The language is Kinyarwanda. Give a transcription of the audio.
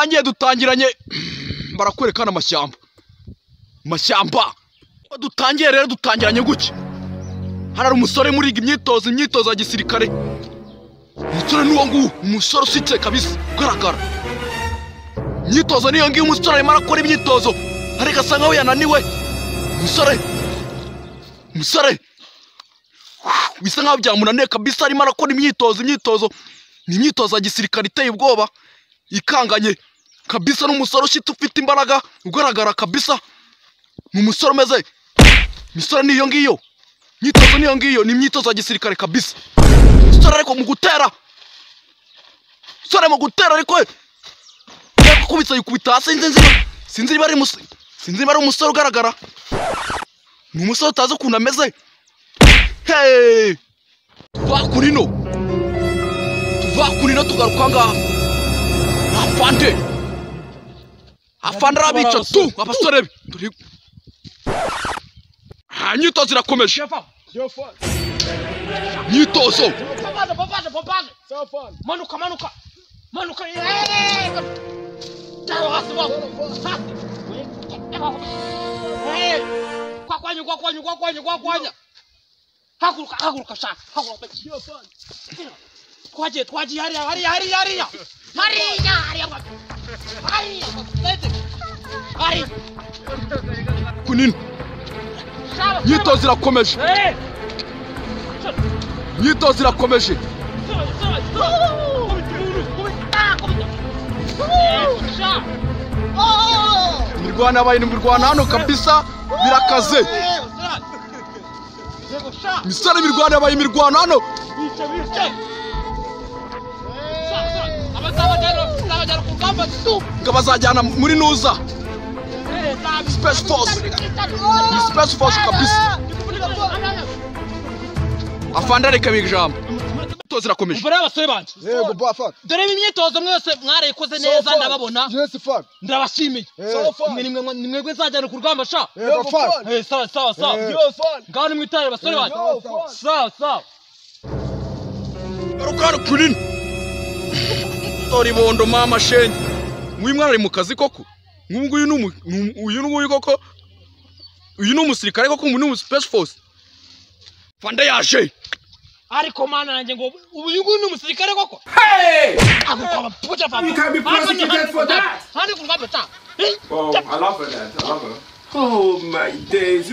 dutangiranye barakwerekana amashyamba dutangiye rero dutangiranye guki harari umusore muri imyitozo ya gisirikare umusore nuwo nguwo umusore usitse kabisa ugaragara imyitozo niyo ngiyo umusore arimo arakora imyitozo ariko asa nkaho yananiwe umusore bisa nkaho byamunaniye kabisa arimo arakora imyitozo ni imyitozo ya gisirikare iteye ubwoba ikanganye kabisa n'umusore ushite ufite imbaraga ugaragara kabisa ni umusore umeze imisore niyo ngiyo imyitozo niyo ngiyo ni imyitozo ya gisirikare kabisa umusore ariko mu gutera ariko yakubitsa yikubita hasi sinzi niba ari umusore ugaragara ni umusore utazi ukuntu ameze hey tuva kuri no tugaruka ngaha afande arabica tu abasore be imyitozo irakomeje imyitozo manuka kwakwanya haguruka shaka twagiye hariya kunini imyitozo irakomeje imirwana hano kabisa birakaze misare imirwana hano bazajyana muri nuza Space Force kabisa afande reka bijambo imyitozo irakomeje ubwo abasore banje yego bafaka dore imyitozo mwese mwarayikoze neza ndababona ndabashimiye nimwe nzajyana ku rugamba sha sawa ngaho nimwitaye abasore banje sawa barukara kunini toribondo mama shenye uyu mwana ari mu kazi koko uyu ni umusirikare koko uyu ni Space Force fande yaje ariko mana nanjye ngo uyu ni umusirikare koko You can't be prosecuted for that. Oh, I love her. Oh my days.